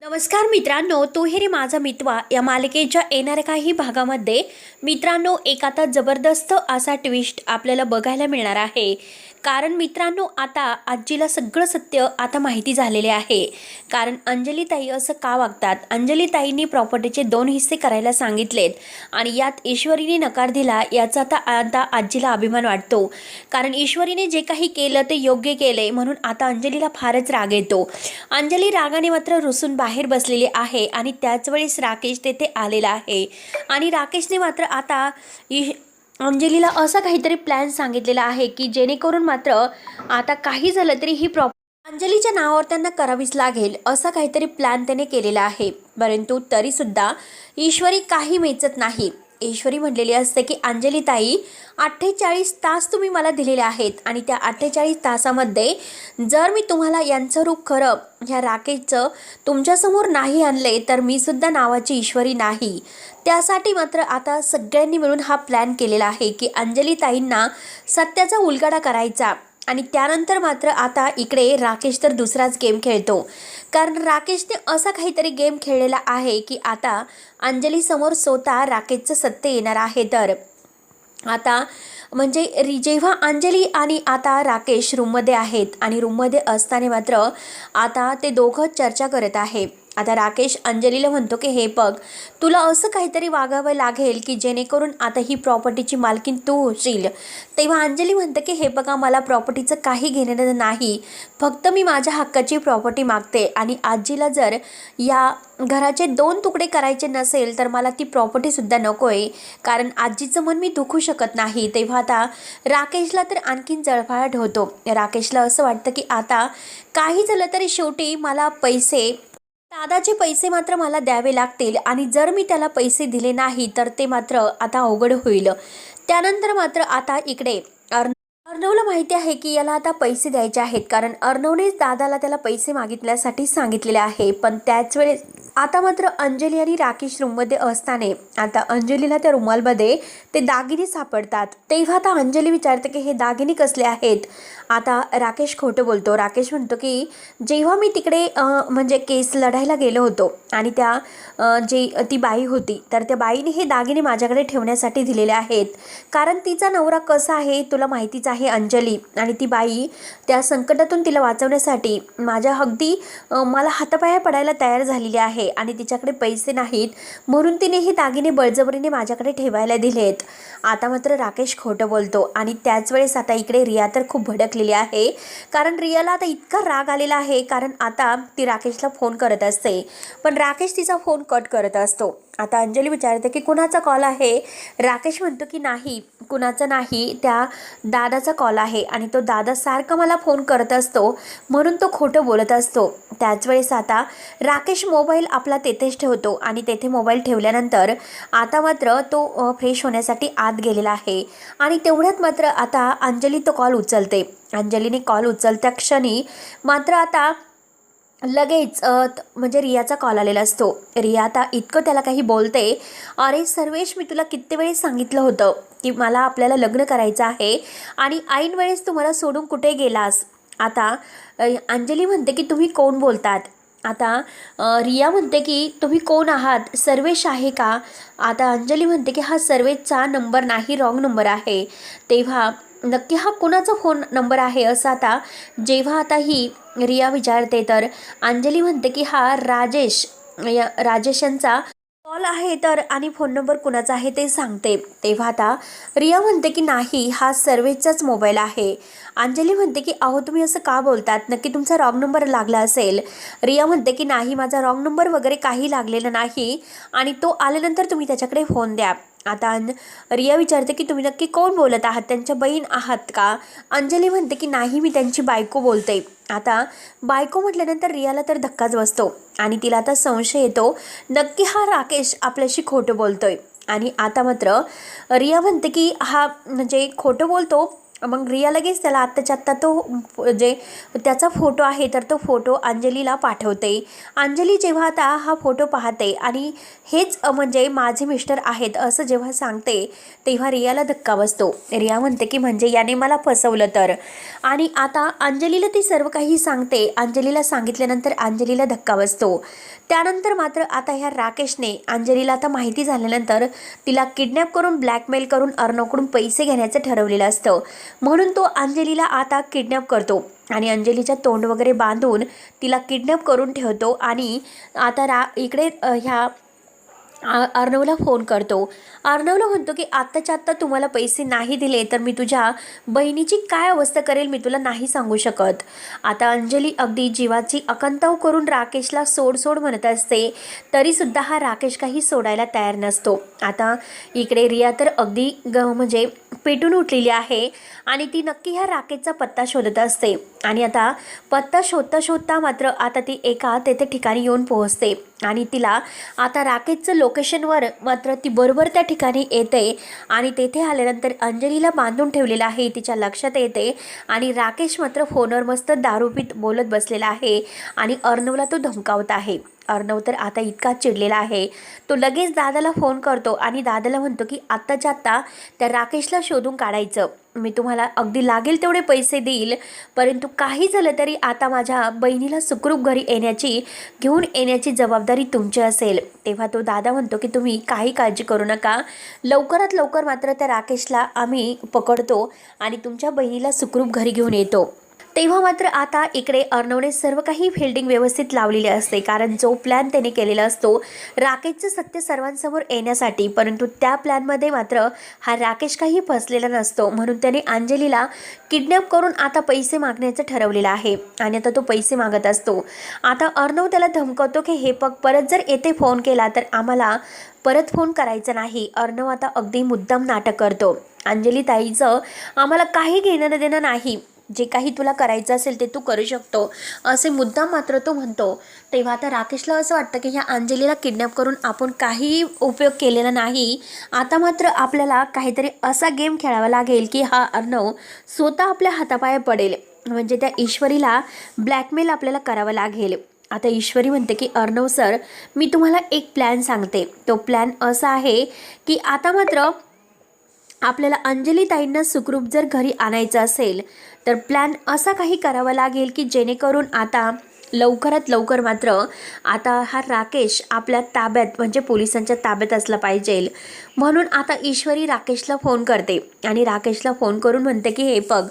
नमस्कार मित्रांनो, तू हे रे माझा मितवा या मालिकेच्या येणाऱ्या काही भागामध्ये मित्रांनो एक आता जबरदस्त असा ट्विस्ट आपल्याला बघायला मिळणार आहे. कारण मित्रांनो आता आजीला सगळं सत्य आता माहिती झालेले आहे. कारण अंजलीताई असं का वागतात, अंजलीताईंनी प्रॉपर्टीचे 2 हिस्से करायला सांगितलेत आणि यात ईश्वरीने नकार दिला याचा आता आजीला अभिमान वाटतो. कारण ईश्वरीने जे काही केलं ते योग्य केले म्हणून आता अंजलीला फारच राग येतो. अंजली रागाने मात्र रुसून बाहेर बसलेली आहे आणि त्याच वेळेस राकेश तेथे आलेला आहे आणि राकेशने मात्र आता अंजलीला असा काहीतरी प्लॅन सांगितलेला आहे की जेणेकरून मात्र आता काही झालं तरी ही अंजलीच्या नावावर त्यांना करावीच लागेल असा काहीतरी प्लॅन त्याने केलेला आहे. परंतु तरीसुद्धा ईश्वरी काही मेचत नाही. ईश्वरी म्हणलेली असते की अंजलीताई 48 तास तुम्ही मला दिलेले आहेत आणि त्या 48 तासामध्ये जर मी तुम्हाला यांचं रूप खरं ह्या राकेशचं तुमच्यासमोर नाही आणले तर मी सुद्धा नावाची ईश्वरी नाही. त्यासाठी मात्र आता सगळ्यांनी मिळून हा प्लॅन केलेला आहे की अंजलीताईंना सत्याचा उलगडा करायचा आणि त्यानंतर मात्र आता इकडे राकेश तर दुसराच गेम खेळतो. कारण राकेशने असा काहीतरी गेम खेळलेला आहे की आता अंजलीसमोर स्वतः राकेशचं सत्य येणार आहे. तर आता म्हणजे जेव्हा अंजली आणि आता राकेश रूममध्ये आहेत आणि रूममध्ये असताना मात्र आता ते दोघं चर्चा करत आहे. आता राकेश अंजलीला म्हणतो की हे बघ, तुला असं काहीतरी वागावं लागेल की जेणेकरून आता ही प्रॉपर्टीची मालकीन तू होशील. तेव्हा अंजली म्हणते की हे बघा, मला प्रॉपर्टीचं काही घेणं नाही, फक्त मी माझ्या हक्काची प्रॉपर्टी मागते आणि आजीला जर या घराचे 2 तुकडे करायचे नसेल तर मला ती प्रॉपर्टीसुद्धा नको आहे. कारण आजीचं मन मी दुखू शकत नाही. तेव्हा आता राकेशला तर आणखीन जळफळाट होतो. राकेशला असं वाटतं की आता काही झालं तरी शेवटी मला दादाचे पैसे मात्र मला द्यावे लागतील आणि जर मी त्याला पैसे दिले नाही तर ते मात्र आता अवघड होईल. त्यानंतर मात्र आता इकडे अर्णवला माहिती आहे की याला आता पैसे द्यायचे आहेत. कारण अर्णवनेच दादाला त्याला पैसे मागितल्यासाठी सांगितलेले आहे. पण त्याच वेळेस आता मात्र अंजली आणि राकेश रूममध्ये असताना आता अंजलीला त्या रुमालमध्ये ते दागिने सापडतात. तेव्हा आता अंजली विचारते की हे दागिने कसले आहेत. आता राकेश खोटं बोलतो. राकेश म्हणतो की जेव्हा मी तिकडे म्हणजे केस लढायला गेलो होतो आणि त्या ती बाई होती तर त्या बाईने हे दागिने माझ्याकडे ठेवण्यासाठी दिलेले आहेत. कारण तिचा नवरा कसा आहे तुला माहितीच आहे अंजली, आणि ती बाई त्या संकटातून तिला वाचवण्यासाठी माझ्या अगदी मला हातापाया पडायला तयार झालेली आहे आणि तिच्याकडे पैसे नाहीत म्हणून तिने हे दागिने बळजबरीने माझ्याकडे ठेवायला दिलेत. आता मात्र राकेश खोटं बोलतो आणि त्याच वेळेस आता इकडे रिया तर खूप भडकलेली आहे. कारण रियाला आता इतका राग आलेला आहे कारण आता ती राकेशला फोन करत असते पण राकेश तिचा फोन कट करत असतो. आता अंजली विचारते की कुणाचा कॉल आहे. राकेश म्हणतो की नाही, कुणाचा नाही, त्या दादाचा कॉल आहे आणि तो दादा सारखा मला फोन करत असतो म्हणून तो खोटं बोलत असतो. त्याच वेळेस आता राकेश मोबाईल आपला तेथेच ठेवतो आणि तेथे मोबाईल ठेवल्यानंतर आता मात्र तो फ्रेश होण्यासाठी आत गेलेला आहे आणि तेवढ्यात मात्र आता अंजली तो कॉल उचलते. अंजलीने कॉल उचलत्या क्षणी मात्र आता लगेच म्हणजे रियाचा कॉल आलेला असतो. रिया आता इतकं त्याला काही बोलते, अरे सर्वेश, मी तुला किती वेळेस सांगितलं होतं की मला आपल्याला लग्न करायचं आहे आणि ऐन वेळेस तू मला सोडून कुठे गेलास. आता अंजली म्हणते की तुम्ही कोण बोलतात. आता रिया म्हणते की तुम्ही कोण आहात, सर्वेश आहे का. आता अंजली म्हणते की हा सर्वेशचा नंबर नाही, रॉंग नंबर आहे. तेव्हा नक्की हा कुणाचा फोन नंबर आहे असं आता जेव्हा आता ही रिया विचारते तर अंजली म्हणते की हा राजेशांचा कॉल आहे तर आणि फोन नंबर कुणाचा आहे ते सांगते. तेव्हा आता रिया म्हणते की नाही, हा सर्वेचाच मोबाईल आहे. अंजली म्हणते की अहो तुम्ही असं का बोलतात, नक्की तुमचा रॉंग नंबर लागला असेल. रिया म्हणते की नाही, माझा रॉंग नंबर वगैरे काही लागलेला नाही आणि तो आल्यानंतर तुम्ही त्याच्याकडे फोन द्या. आता रिया विचारते की तुम्ही नक्की कोण बोलत आहात, त्यांच्या बहीण आहात का. अंजली म्हणते की नाही, मी त्यांची बायको बोलते. आता बायको म्हटल्यानंतर रियाला तर धक्काच बसतो आणि तिला आता संशय येतो, नक्की हा राकेश आपल्याशी खोटं बोलतोय. आणि आता मात्र रिया म्हणते की हा म्हणजे खोटं बोलतो मग रिया लगेच त्याला आत्ताच्या आत्ता तो जे त्याचा फोटो आहे तर तो फोटो अंजलीला पाठवते. अंजली जेव्हा आता हा फोटो पाहते आणि हेच म्हणजे माझे मिस्टर आहेत असं जेव्हा सांगते तेव्हा रियाला धक्का बसतो. रिया म्हणते की म्हणजे याने मला फसवलं तर. आणि आता अंजलीला ती सर्व काही सांगते. अंजलीला सांगितल्यानंतर अंजलीला धक्का बसतो. त्यानंतर मात्र आता ह्या राकेशने अंजलीला आता माहिती झाल्यानंतर तिला किडनॅप करून ब्लॅकमेल करून अर्णवकडून पैसे घेण्याचं ठरवलेलं असतं. म्हणून तो अंजलीला आता किडनॅप करतो आणि अंजलीच्या तोंड वगैरे बांधून तिला किडनॅप करून ठेवतो. आणि आता इकडे ह्या अर्णवला फोन करतो. अर्णवला म्हणतो की आत्ताच्या आत्ता तुम्हाला पैसे नाही दिले तर मी तुझ्या बहिणीची काय अवस्था करेल मी तुला नाही सांगू शकत. आता अंजली अगदी जीवाची आकांताव करून राकेशला सोड सोड म्हणत असते, तरीसुद्धा हा राकेश काही सोडायला तयार नसतो. आता इकडे रिया तर अगदी म्हणजे पेटून उठलेली आहे आणि ती नक्की ह्या राकेशचा पत्ता शोधत असते. आणि आता पत्ता शोधता शोधता मात्र आता ती एका तेथे ठिकाणी येऊन पोहोचते आणि तिला आता राकेशचं लोकेशनवर मात्र ती बरोबर त्या ठिकाणी येते. आणि तेथे आल्यानंतर अंजलीला बांधून ठेवलेलं आहे तिच्या लक्षात येते. आणि राकेश मात्र फोनवर मस्त दारू पीत बोलत बसलेला आहे आणि अर्णवला तो धमकावत आहे. अर्णव तर आता इतका चिडलेला आहे, तो लगेच दादाला फोन करतो आणि दादाला म्हणतो की आत्ताच्या आत्ता त्या राकेशला शोधून काढायचं. मी तुम्हाला अगदी लागेल तेवढे पैसे देईल, परंतु काही झालं तरी आता माझ्या बहिणीला सुखरूप घरी घेऊन येण्याची जबाबदारी तुमची असेल. तेव्हा तो दादा म्हणतो की तुम्ही काही काळजी करू नका, लवकरात लवकर मात्र त्या राकेशला आम्ही पकडतो आणि तुमच्या बहिणीला सुखरूप घरी घेऊन येतो. तेव्हा मात्र आता इकडे अर्णवने सर्व काही फिल्डिंग व्यवस्थित लावलेली असते, कारण जो प्लॅन त्याने केलेला असतो राकेशचं सत्य सर्वांसमोर येण्यासाठी, परंतु त्या प्लॅनमध्ये मात्र हा राकेश काही फसलेला नसतो. म्हणून त्याने अंजलीला किडनॅप करून आता पैसे मागण्याचं ठरवलेलं आहे आणि आता तो पैसे मागत असतो. आता अर्णव त्याला धमकावतो की हे परत जर येथे फोन केला तर आम्हाला परत फोन करायचा नाही. अर्णव आता अगदी मुद्दाम नाटक करतो, अंजली ताईचं आम्हाला काही घेणं देणं नाही, जे काही तुला करायचं असेल ते तू करू शकतो असे मुद्दाम मात्र तो म्हणतो. तेव्हा आता राकेशला असं वाटतं की ह्या अंजलीला किडनॅप करून आपण काही उपयोग केलेला नाही, आता मात्र आपल्याला काहीतरी असा गेम खेळावा लागेल की हा अर्णव स्वतः आपल्या हातापाया पडेल, म्हणजे त्या ईश्वरीला ब्लॅकमेल आपल्याला करावं लागेल. आता ईश्वरी म्हणते की अर्णव सर, मी तुम्हाला एक प्लॅन सांगते. तो प्लॅन असा आहे की आता मात्र आपल्याला अंजली ताईंना सुखरूप जर घरी आणायचं असेल तर प्लॅन असा काही करावा लागेल की जेणेकरून आता लवकरात लवकर मात्र आता हा राकेश आपल्या ताब्यात म्हणजे पोलिसांच्या ताब्यात असला पाहिजे. म्हणून आता ईश्वरी राकेशला फोन करते आणि राकेशला फोन करून म्हणते की हे बघ,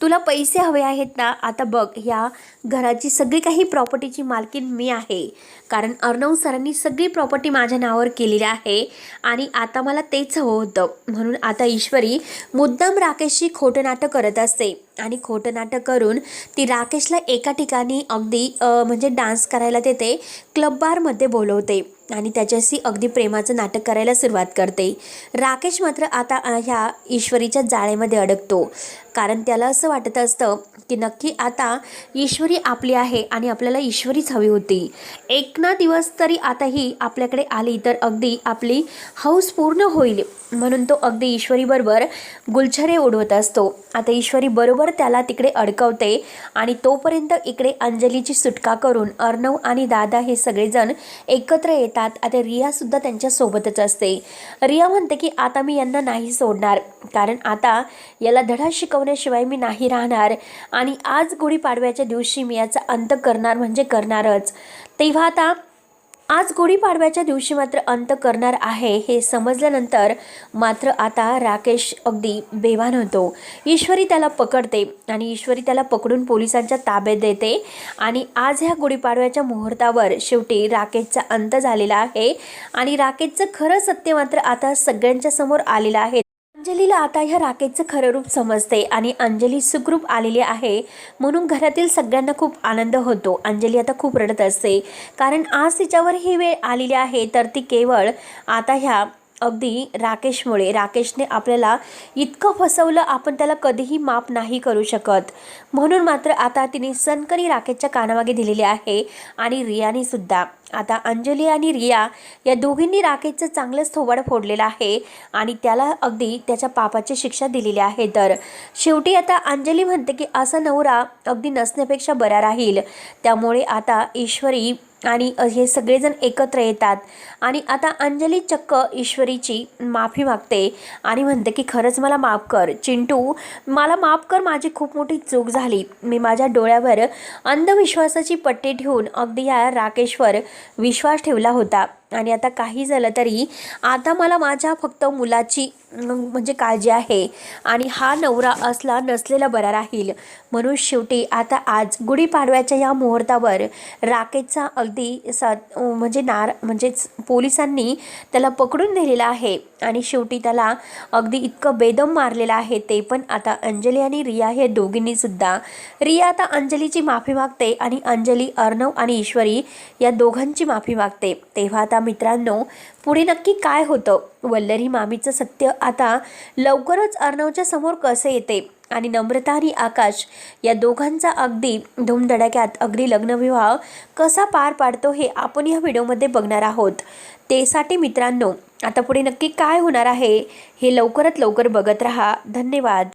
तुला पैसे हवे आहेत ना, आता बघ ह्या घराची सगळी काही प्रॉपर्टीची मालकीण मी आहे, कारण अर्णव सरांनी सगळी प्रॉपर्टी माझ्या नावावर केलेली आहे आणि आता मला तेच हवं होतं. म्हणून आता ईश्वरी मुद्दाम राकेशची खोटं नाटक करत असते आणि खोटं नाटक करून ती राकेशला एका ठिकाणी अगदी म्हणजे डान्स करायला देते, क्लब बारमध्ये बोलवते आणि त्याच्याशी अगदी प्रेमाचं नाटक करायला सुरुवात करते. राकेश मात्र आता ह्या ईश्वरीच्या जाळेमध्ये अडकतो, कारण त्याला असं वाटत असतं की नक्की आता ईश्वरी आपली आहे आणि आपल्याला ईश्वरीच हवी होती. एक ना दिवस तरी आता ही आपल्याकडे आली तर अगदी आपली हौस पूर्ण होईल, म्हणून तो अगदी ईश्वरीबरोबर गुलछरे उडवत असतो. आता ईश्वरी बरोबर त्याला तिकडे अडकवते आणि तोपर्यंत इकडे अंजलीची सुटका करून अर्णव आणि दादा हे सगळेजण एकत्र येतात. आता रियासुद्धा त्यांच्यासोबतच असते. रिया म्हणते की आता मी यांना नाही सोडणार, कारण आता याला धडा शिकवण्याशिवाय मी नाही राहणार आणि आज गुढीपाडव्याच्या दिवशी मी याचा अंत करणार म्हणजे करणारच. तेव्हा आता आज गुढीपाडव्याच्या दिवशी मात्र अंत करणार आहे हे समजल्यानंतर मात्र आता राकेश अगदी बेभान होतो. ईश्वरी त्याला पकडते आणि ईश्वरी त्याला पकडून पोलिसांच्या ताब्यात देते आणि आज ह्या गुढीपाडव्याच्या मुहूर्तावर शेवटी राकेशचा अंत झालेला आहे आणि राकेशचं खरं सत्य मात्र आता सगळ्यांच्या समोर आलेलं आहे. अंजलीला आता ह्या राकेशचं खरं रूप समजते आणि अंजली सुखरूप आलेली आहे, म्हणून घरातील सगळ्यांना खूप आनंद होतो. अंजली आता खूप रडत असते, कारण आज तिच्यावर ही वेळ आलेली आहे तर ती केवळ आता ह्या अगदी राकेशमुळे. राकेशने आपल्याला इतकं फसवलं, आपण त्याला कधीही माफ नाही करू शकत. म्हणून मात्र आता तिने सनकरी राकेशच्या कानामागे दिलेली आहे आणि रियाने सुद्धा. आता अंजली आणि रिया या दोघींनी राकेशचं चांगलंच थोबाड फोडलेलं आहे आणि त्याला अगदी त्याच्या पापाची शिक्षा दिलेली आहे. तर शेवटी आता अंजली म्हणते की असा नवरा अगदी नसण्यापेक्षा बरा राहील. त्यामुळे आता ईश्वरी आणि हे सगळेजण एकत्र येतात आणि आता अंजली चक्क ईश्वरीची माफी मागते आणि म्हणते की खरंच मला माफ कर चिंटू, मला माफ कर, माझी खूप मोठी चूक झाली. मी माझ्या डोळ्यावर अंधविश्वासाची पट्टी ठेवून अगदी या राकेशवर विश्वास ठेवला होता आणि आता काही झालं तरी आता मला माझ्या फक्त मुलाची म्हणजे काळजी आहे आणि हा नवरा असला नसलेला बरा राहील. म्हणून शेवटी आता आज गुढीपाडव्याच्या या मुहूर्तावर राकेशचा अगदी म्हणजेच पोलिसांनी त्याला पकडून नेलेला आहे आणि शेवटी त्याला अगदी इतकं बेदम मारलेलं आहे. ते पण आता अंजली आणि रिया हे दोघींनी सुद्धा. रिया आता अंजलीची माफी मागते आणि अंजली अर्णव आणि ईश्वरी या दोघांची माफी मागते. तेव्हा आता मित्रांनो पुढे नक्की काय होतं, वल्लरी मामीचं सत्य आता लवकरच अर्णवच्या समोर कसं येते आणि नम्रता आणि आकाश या दोघांचा अगदी धूमधडाक्यात अगदी लग्नविवाह कसा पार पाडतो हे आपण या व्हिडिओमध्ये बघणार आहोत. त्यासाठी मित्रांनो आता पुढे नक्की काय होणार आहे हे लवकरात लवकर बघत राहा. धन्यवाद.